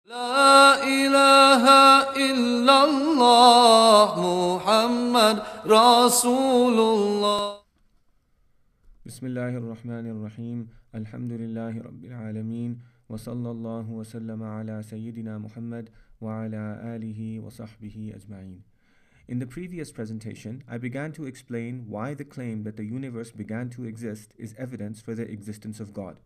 لا إله إلا الله محمد رسول الله. بسم الله الرحمن الرحيم. الحمد لله رب العالمين وصلى الله وسلم على سيدنا محمد وعلى آله وصحبه أجمعين. In the previous presentation, I began to explain why the claim that the universe began to exist is evidence for the existence of God.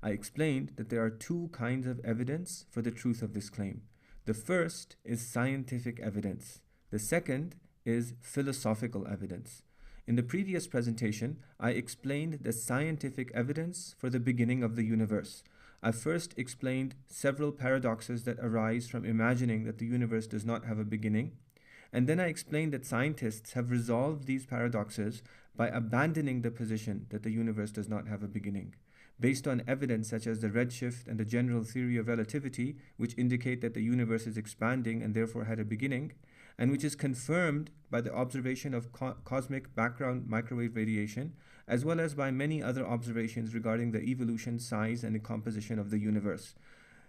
I explained that there are two kinds of evidence for the truth of this claim. The first is scientific evidence. The second is philosophical evidence. In the previous presentation, I explained the scientific evidence for the beginning of the universe. I first explained several paradoxes that arise from imagining that the universe does not have a beginning, and then I explained that scientists have resolved these paradoxes by abandoning the position that the universe does not have a beginning, based on evidence such as the redshift and the general theory of relativity, which indicate that the universe is expanding and therefore had a beginning, and which is confirmed by the observation of cosmic background microwave radiation, as well as by many other observations regarding the evolution, size, and the composition of the universe.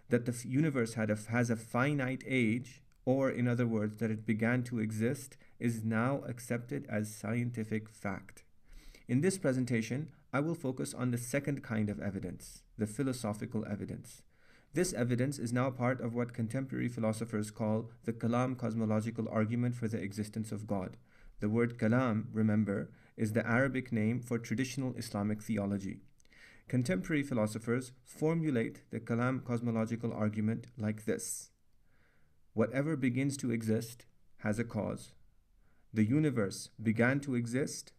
That the universe has a finite age, or in other words, that it began to exist, is now accepted as scientific fact. In this presentation, I will focus on the second kind of evidence, the philosophical evidence. This evidence is now part of what contemporary philosophers call the Kalam Cosmological Argument for the existence of God. The word Kalam, remember, is the Arabic name for traditional Islamic theology. Contemporary philosophers formulate the Kalam Cosmological Argument like this: whatever begins to exist has a cause. The universe began to exist,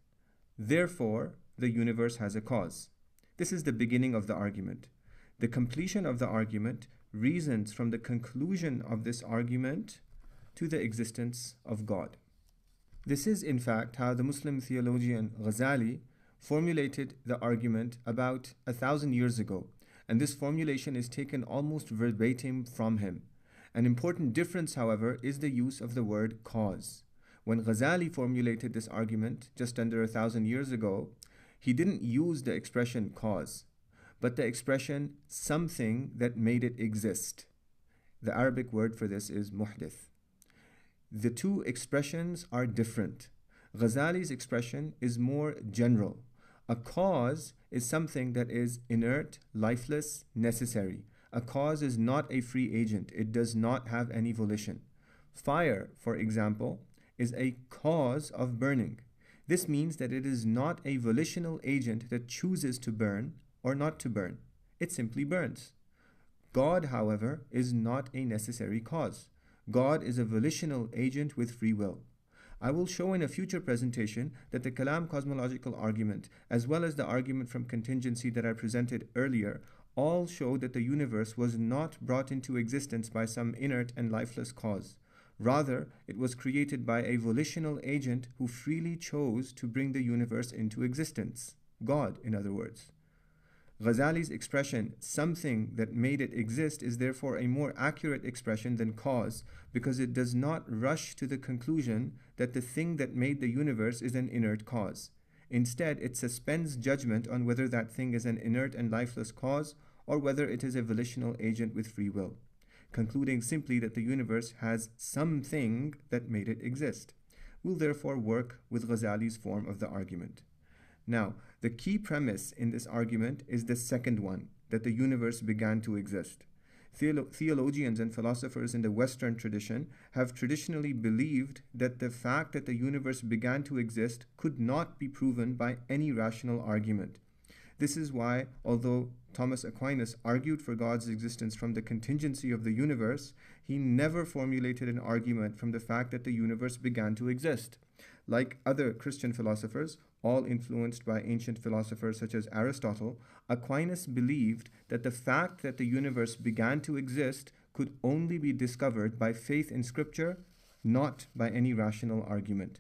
therefore the universe has a cause. This is the beginning of the argument. The completion of the argument reasons from the conclusion of this argument to the existence of God. This is in fact how the Muslim theologian Ghazali formulated the argument about 1,000 years ago, and this formulation is taken almost verbatim from him. An important difference, however, is the use of the word cause. When Ghazali formulated this argument just under 1,000 years ago, he didn't use the expression cause, but the expression something that made it exist. The Arabic word for this is muhdith. The two expressions are different. Ghazali's expression is more general. A cause is something that is inert, lifeless, necessary. A cause is not a free agent. It does not have any volition. Fire, for example, is a cause of burning. This means that it is not a volitional agent that chooses to burn or not to burn. It simply burns. God, however, is not a necessary cause. God is a volitional agent with free will. I will show in a future presentation that the Kalam Cosmological Argument, as well as the argument from contingency that I presented earlier, all show that the universe was not brought into existence by some inert and lifeless cause. Rather, it was created by a volitional agent who freely chose to bring the universe into existence. God, in other words. Ghazali's expression, something that made it exist, is therefore a more accurate expression than cause, because it does not rush to the conclusion that the thing that made the universe is an inert cause. Instead, it suspends judgment on whether that thing is an inert and lifeless cause or whether it is a volitional agent with free will, concluding simply that the universe has something that made it exist. We'll therefore work with Ghazali's form of the argument. Now, the key premise in this argument is the second one, that the universe began to exist. Theologians and philosophers in the Western tradition have traditionally believed that the fact that the universe began to exist could not be proven by any rational argument. This is why, although Thomas Aquinas argued for God's existence from the contingency of the universe, he never formulated an argument from the fact that the universe began to exist. Like other Christian philosophers, all influenced by ancient philosophers such as Aristotle, Aquinas believed that the fact that the universe began to exist could only be discovered by faith in Scripture, not by any rational argument.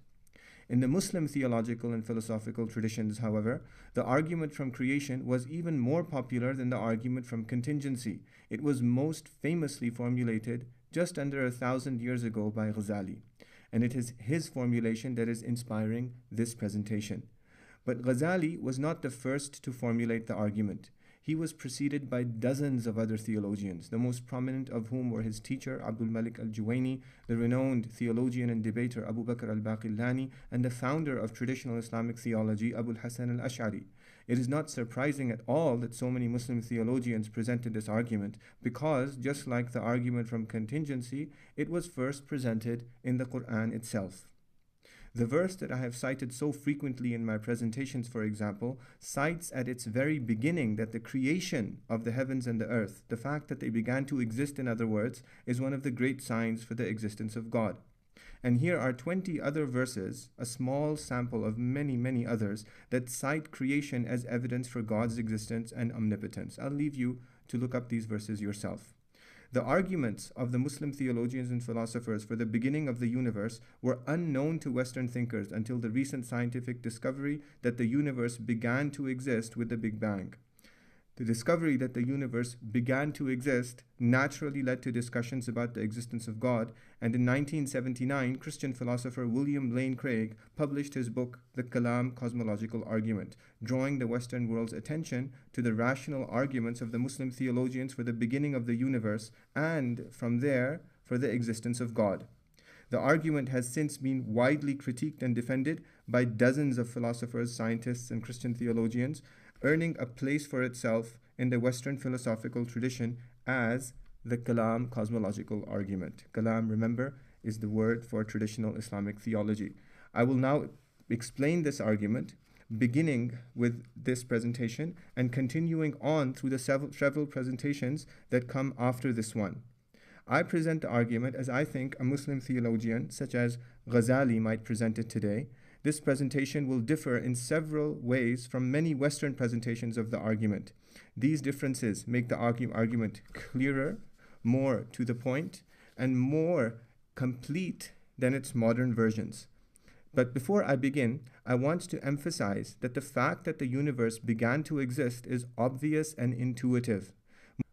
In the Muslim theological and philosophical traditions, however, the argument from creation was even more popular than the argument from contingency. It was most famously formulated just under 1,000 years ago by Ghazali, and it is his formulation that is inspiring this presentation. But Ghazali was not the first to formulate the argument. he was preceded by dozens of other theologians, the most prominent of whom were his teacher Abdul Malik al-Juwayni, the renowned theologian and debater Abu Bakr al-Baqillani, and the founder of traditional Islamic theology Abu al-Hasan al-Ash'ari. It is not surprising at all that so many Muslim theologians presented this argument, because, just like the argument from contingency, it was first presented in the Qur'an itself. The verse that I have cited so frequently in my presentations, for example, cites at its very beginning that the creation of the heavens and the earth, the fact that they began to exist, in other words, is one of the great signs for the existence of God. And here are 20 other verses, a small sample of many, many others, that cite creation as evidence for God's existence and omnipotence. I'll leave you to look up these verses yourself. The arguments of the Muslim theologians and philosophers for the beginning of the universe were unknown to Western thinkers until the recent scientific discovery that the universe began to exist with the Big Bang. The discovery that the universe began to exist naturally led to discussions about the existence of God, and in 1979, Christian philosopher William Lane Craig published his book, The Kalam Cosmological Argument, drawing the Western world's attention to the rational arguments of the Muslim theologians for the beginning of the universe, and from there, for the existence of God. The argument has since been widely critiqued and defended by dozens of philosophers, scientists, and Christian theologians, earning a place for itself in the Western philosophical tradition as the Kalam Cosmological Argument. Kalam, remember, is the word for traditional Islamic theology. I will now explain this argument, beginning with this presentation and continuing on through the several presentations that come after this one. I present the argument as I think a Muslim theologian, such as Ghazali, might present it today. This presentation will differ in several ways from many Western presentations of the argument. These differences make the argument clearer, more to the point, and more complete than its modern versions. But before I begin, I want to emphasize that the fact that the universe began to exist is obvious and intuitive.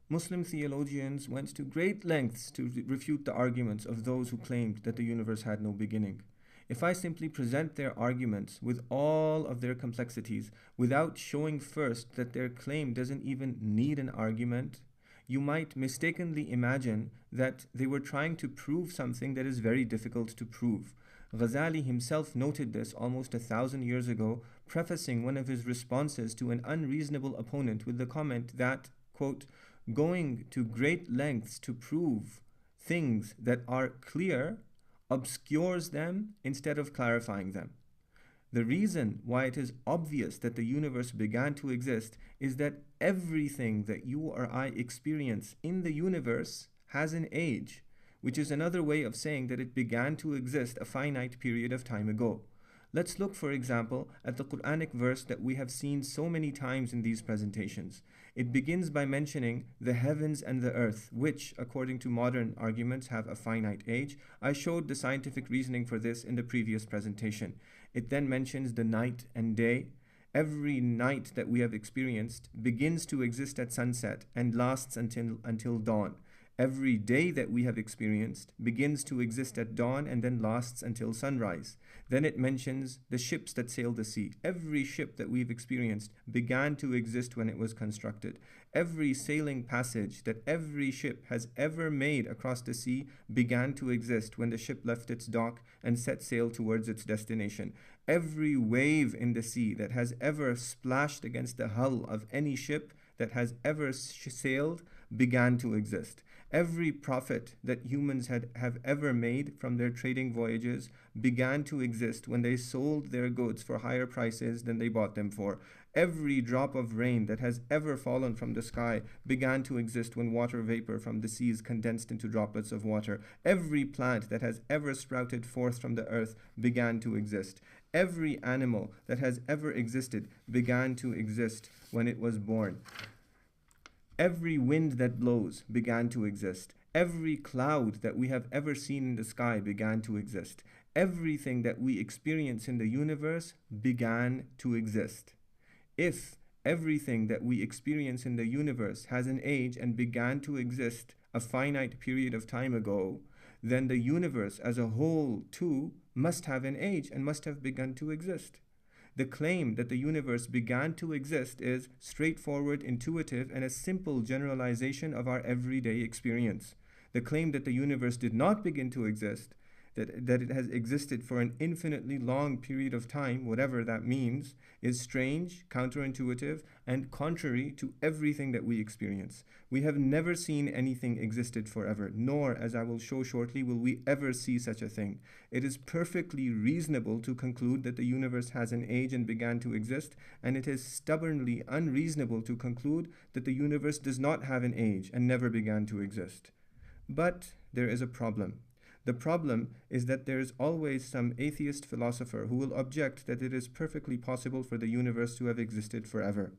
Muslim theologians went to great lengths to refute the arguments of those who claimed that the universe had no beginning. If I simply present their arguments with all of their complexities without showing first that their claim doesn't even need an argument, you might mistakenly imagine that they were trying to prove something that is very difficult to prove. Ghazali himself noted this almost 1,000 years ago, prefacing one of his responses to an unreasonable opponent with the comment that, quote, "Going to great lengths to prove things that are clear obscures them instead of clarifying them." The reason why it is obvious that the universe began to exist is that everything that you or I experience in the universe has an age, which is another way of saying that it began to exist a finite period of time ago. Let's look, for example, at the Qur'anic verse that we have seen so many times in these presentations. It begins by mentioning the heavens and the earth, which, according to modern arguments, have a finite age. I showed the scientific reasoning for this in the previous presentation. It then mentions the night and day. Every night that we have experienced begins to exist at sunset and lasts until dawn. Every day that we have experienced begins to exist at dawn and then lasts until sunrise. Then it mentions the ships that sail the sea. Every ship that we've experienced began to exist when it was constructed. Every sailing passage that every ship has ever made across the sea began to exist when the ship left its dock and set sail towards its destination. Every wave in the sea that has ever splashed against the hull of any ship that has ever sailed began to exist. Every profit that humans have ever made from their trading voyages began to exist when they sold their goods for higher prices than they bought them for. Every drop of rain that has ever fallen from the sky began to exist when water vapor from the seas condensed into droplets of water. Every plant that has ever sprouted forth from the earth began to exist. Every animal that has ever existed began to exist when it was born. Every wind that blows began to exist. Every cloud that we have ever seen in the sky began to exist. Everything that we experience in the universe began to exist. If everything that we experience in the universe has an age and began to exist a finite period of time ago, then the universe as a whole too must have an age and must have begun to exist. The claim that the universe began to exist is straightforward, intuitive, and a simple generalization of our everyday experience. The claim that the universe did not begin to exist, that it has existed for an infinitely long period of time, whatever that means, is strange, counterintuitive, and contrary to everything that we experience. We have never seen anything existed forever, nor, as I will show shortly, will we ever see such a thing. It is perfectly reasonable to conclude that the universe has an age and began to exist, and it is stubbornly unreasonable to conclude that the universe does not have an age and never began to exist. But there is a problem. The problem is that there is always some atheist philosopher who will object that it is perfectly possible for the universe to have existed forever.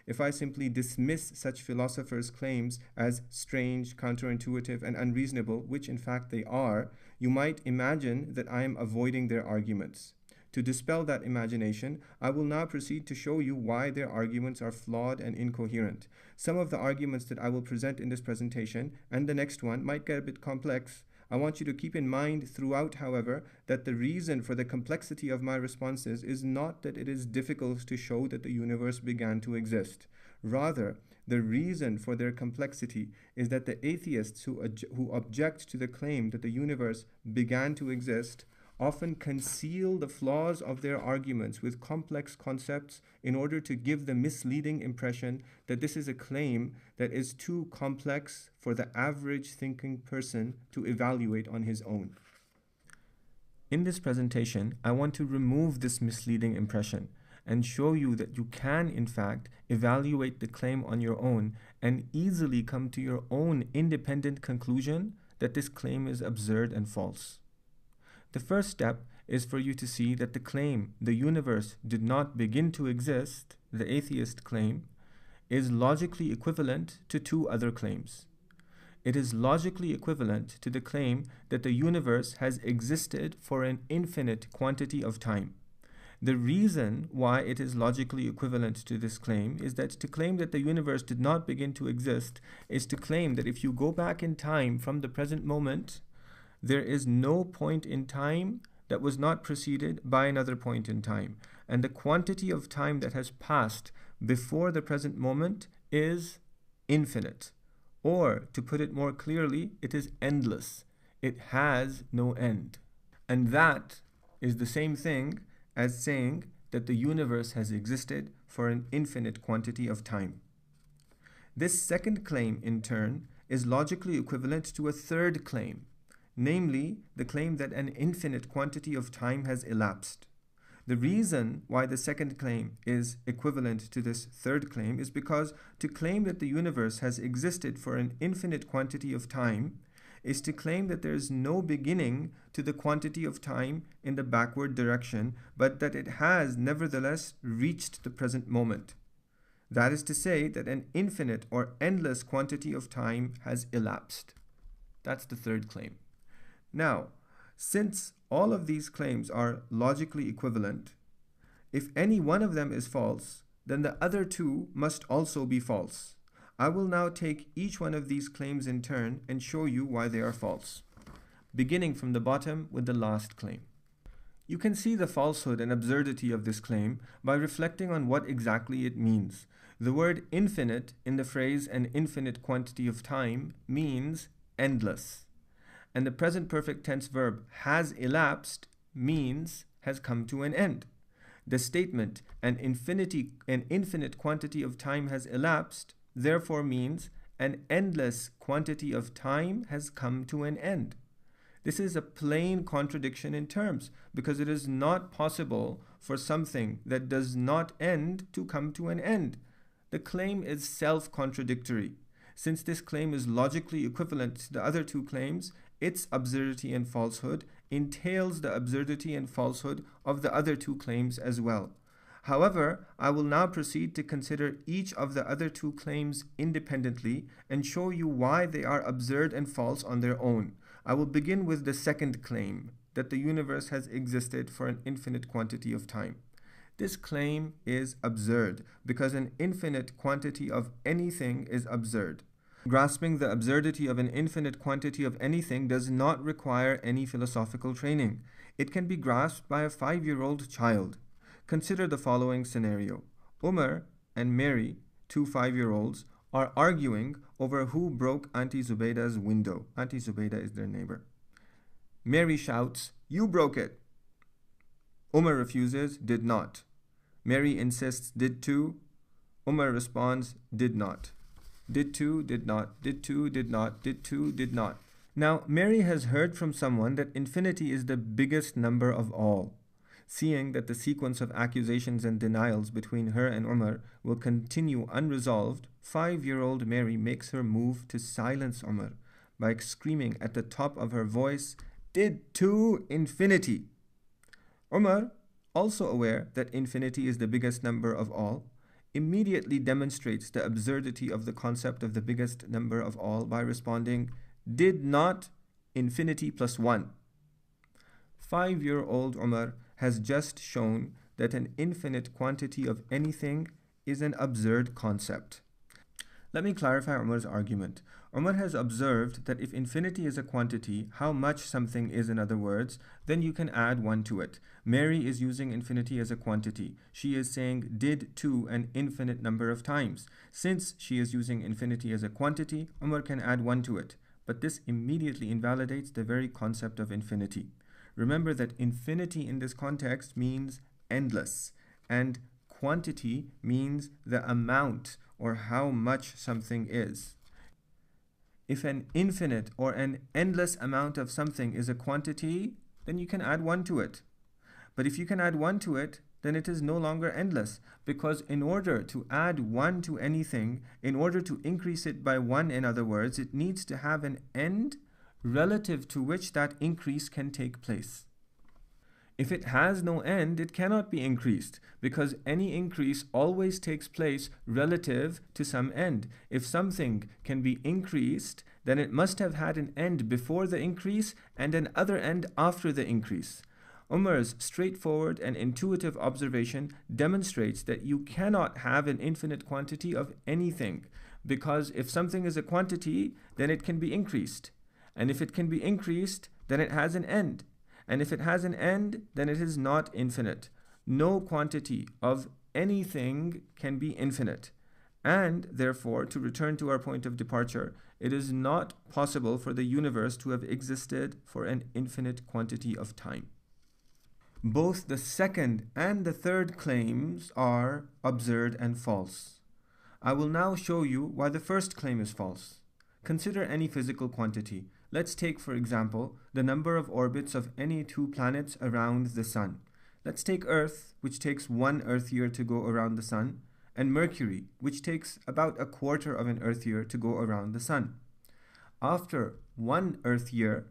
If I simply dismiss such philosophers' claims as strange, counterintuitive, and unreasonable, which in fact they are, you might imagine that I am avoiding their arguments. To dispel that imagination, I will now proceed to show you why their arguments are flawed and incoherent. Some of the arguments that I will present in this presentation and the next one might get a bit complex. I want you to keep in mind throughout, however, that the reason for the complexity of my responses is not that it is difficult to show that the universe began to exist. Rather, the reason for their complexity is that the atheists who object to the claim that the universe began to exist often conceal the flaws of their arguments with complex concepts in order to give the misleading impression that this is a claim that is too complex for the average thinking person to evaluate on his own. In this presentation, I want to remove this misleading impression and show you that you can, in fact, evaluate the claim on your own and easily come to your own independent conclusion that this claim is absurd and false. The first step is for you to see that the claim, the universe did not begin to exist, the atheist claim, is logically equivalent to two other claims. It is logically equivalent to the claim that the universe has existed for an infinite quantity of time. The reason why it is logically equivalent to this claim is that to claim that the universe did not begin to exist is to claim that if you go back in time from the present moment, there is no point in time that was not preceded by another point in time. And the quantity of time that has passed before the present moment is infinite. Or, to put it more clearly, it is endless. It has no end. And that is the same thing as saying that the universe has existed for an infinite quantity of time. This second claim, in turn, is logically equivalent to a third claim, namely the claim that an infinite quantity of time has elapsed. The reason why the second claim is equivalent to this third claim is because to claim that the universe has existed for an infinite quantity of time is to claim that there is no beginning to the quantity of time in the backward direction, but that it has nevertheless reached the present moment. That is to say that an infinite or endless quantity of time has elapsed. That's the third claim. Now, since all of these claims are logically equivalent, if any one of them is false, then the other two must also be false. I will now take each one of these claims in turn and show you why they are false, beginning from the bottom with the last claim. You can see the falsehood and absurdity of this claim by reflecting on what exactly it means. The word infinite in the phrase an infinite quantity of time means endless. And the present perfect tense verb has elapsed means has come to an end. The statement an infinite quantity of time has elapsed therefore means an endless quantity of time has come to an end. This is a plain contradiction in terms because it is not possible for something that does not end to come to an end. The claim is self-contradictory. Since this claim is logically equivalent to the other two claims, its absurdity and falsehood entails the absurdity and falsehood of the other two claims as well. However, I will now proceed to consider each of the other two claims independently and show you why they are absurd and false on their own. I will begin with the second claim, that the universe has existed for an infinite quantity of time. This claim is absurd because an infinite quantity of anything is absurd. Grasping the absurdity of an infinite quantity of anything does not require any philosophical training. It can be grasped by a 5-year-old child. Consider the following scenario. Umar and Mary, two 5-year-olds, are arguing over who broke Auntie Zubaida's window. Auntie Zubaida is their neighbor. Mary shouts, "You broke it." Umar refuses, "Did not." Mary insists, "Did too." Umar responds, "Did not." Did too, did not, did too, did not, did too, did not. Now, Mary has heard from someone that infinity is the biggest number of all. Seeing that the sequence of accusations and denials between her and Umar will continue unresolved, 5-year-old Mary makes her move to silence Umar by screaming at the top of her voice, "Did to infinity." Umar, also aware that infinity is the biggest number of all, immediately demonstrates the absurdity of the concept of the biggest number of all by responding, "Did not infinity plus 1. 5-year-old Umar has just shown that an infinite quantity of anything is an absurd concept. Let me clarify Umar's argument. Umar has observed that if infinity is a quantity, how much something is in other words, then you can add 1 to it. Mary is using infinity as a quantity. She is saying did to an infinite number of times. Since she is using infinity as a quantity, Umar can add 1 to it. But this immediately invalidates the very concept of infinity. Remember that infinity in this context means endless, and quantity means the amount or how much something is. If an infinite or an endless amount of something is a quantity, then you can add 1 to it. But if you can add 1 to it, then it is no longer endless, because in order to add 1 to anything, in order to increase it by 1, in other words, it needs to have an end relative to which that increase can take place. If it has no end, it cannot be increased, because any increase always takes place relative to some end. If something can be increased, then it must have had an end before the increase and an other end after the increase. Umar's straightforward and intuitive observation demonstrates that you cannot have an infinite quantity of anything, because if something is a quantity, then it can be increased. And if it can be increased, then it has an end. And if it has an end, then it is not infinite. No quantity of anything can be infinite. And therefore, to return to our point of departure, it is not possible for the universe to have existed for an infinite quantity of time. Both the second and the third claims are absurd and false. I will now show you why the first claim is false. Consider any physical quantity. Let's take, for example, the number of orbits of any 2 planets around the Sun. Let's take Earth, which takes 1 Earth year to go around the Sun, and Mercury, which takes about 1/4 of an Earth year to go around the Sun. After 1 Earth year,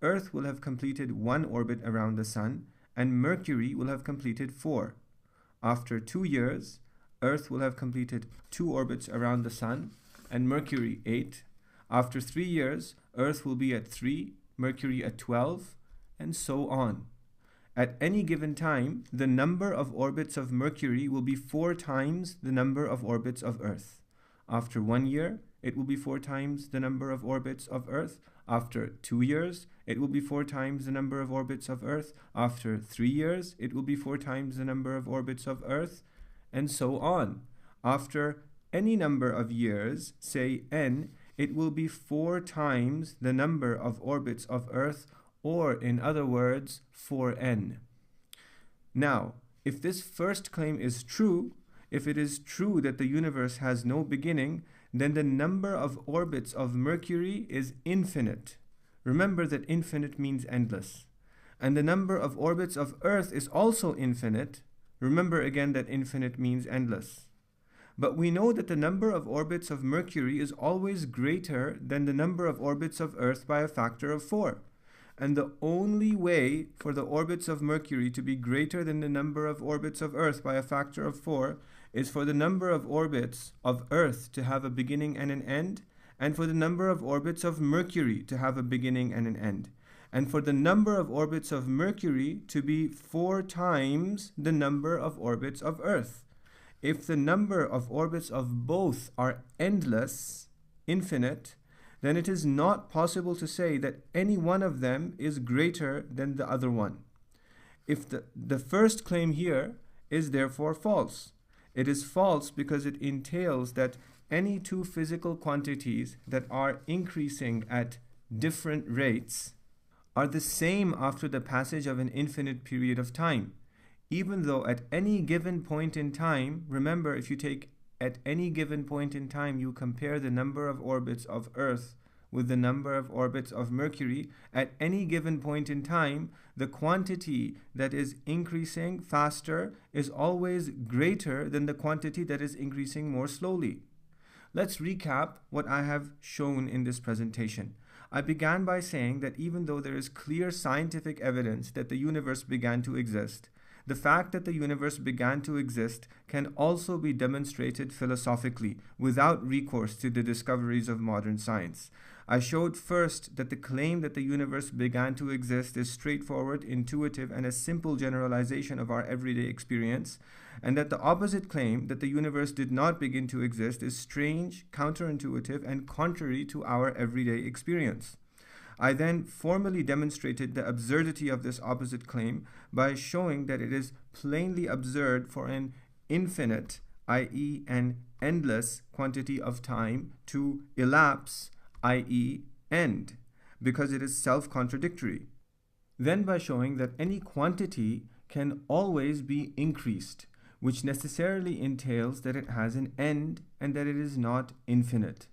Earth will have completed 1 orbit around the Sun, and Mercury will have completed 4. After 2 years, Earth will have completed 2 orbits around the Sun, and Mercury 8. After 3 years, Earth will be at 3, Mercury at 12, and so on. At any given time, the number of orbits of Mercury will be 4 times the number of orbits of Earth. After 1 year, it will be 4 times the number of orbits of Earth. After 2 years, it will be 4 times the number of orbits of Earth. After 3 years, it will be 4 times the number of orbits of Earth, and so on. After any number of years, say n, it will be 4 times the number of orbits of Earth, or in other words, 4n. Now, if this first claim is true, if it is true that the universe has no beginning, then the number of orbits of Mercury is infinite. Remember that infinite means endless. And the number of orbits of Earth is also infinite. Remember again that infinite means endless. But we know that the number of orbits of Mercury is always greater than the number of orbits of Earth by a factor of 4. And the only way for the orbits of Mercury to be greater than the number of orbits of Earth by a factor of 4 is for the number of orbits of Earth to have a beginning and an end, and for the number of orbits of Mercury to have a beginning and an end, and for the number of orbits of Mercury to be 4 times the number of orbits of Earth. If the number of orbits of both are endless, infinite, then it is not possible to say that any one of them is greater than the other one. If the first claim here is therefore false. It is false because it entails that any two physical quantities that are increasing at different rates are the same after the passage of an infinite period of time. Even though at any given point in time, remember, if you take at any given point in time, you compare the number of orbits of Earth with the number of orbits of Mercury, at any given point in time, the quantity that is increasing faster is always greater than the quantity that is increasing more slowly. Let's recap what I have shown in this presentation. I began by saying that even though there is clear scientific evidence that the universe began to exist, the fact that the universe began to exist can also be demonstrated philosophically without recourse to the discoveries of modern science. I showed first that the claim that the universe began to exist is straightforward, intuitive, and a simple generalization of our everyday experience, and that the opposite claim, that the universe did not begin to exist, is strange, counterintuitive, and contrary to our everyday experience. I then formally demonstrated the absurdity of this opposite claim by showing that it is plainly absurd for an infinite, i.e. an endless quantity of time to elapse, i.e. end, because it is self-contradictory. Then by showing that any quantity can always be increased, which necessarily entails that it has an end and that it is not infinite.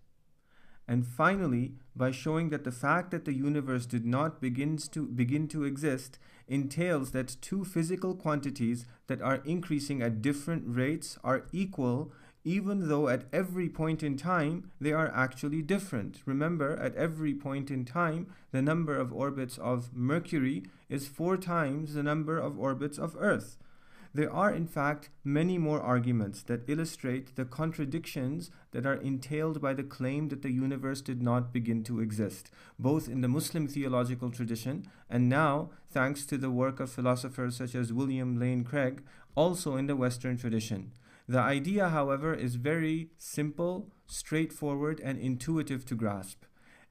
And finally, by showing that the fact that the universe did not begin to exist entails that two physical quantities that are increasing at different rates are equal, even though at every point in time they are actually different. Remember, at every point in time, the number of orbits of Mercury is 4 times the number of orbits of Earth. There are, in fact, many more arguments that illustrate the contradictions that are entailed by the claim that the universe did not begin to exist, both in the Muslim theological tradition and now, thanks to the work of philosophers such as William Lane Craig, also in the Western tradition. The idea, however, is very simple, straightforward, and intuitive to grasp.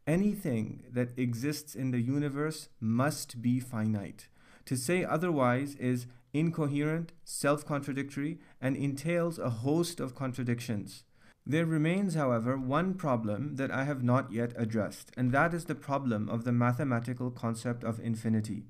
Anything that exists in the universe must be finite. To say otherwise is incoherent, self-contradictory, and entails a host of contradictions. There remains, however, one problem that I have not yet addressed, and that is the problem of the mathematical concept of infinity.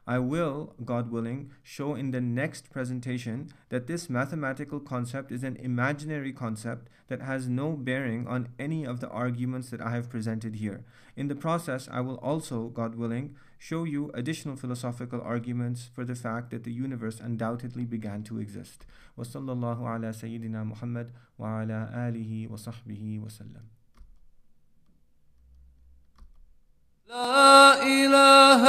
I will, God willing, show in the next presentation that this mathematical concept is an imaginary concept that has no bearing on any of the arguments that I have presented here. In the process, I will also, God willing, show you additional philosophical arguments for the fact that the universe undoubtedly began to exist. Wa sallallahu ala Sayyidina Muhammad wa ala alihi wa sahbihi wa sallam. لا إله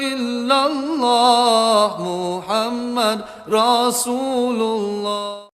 إلا الله محمد رسول الله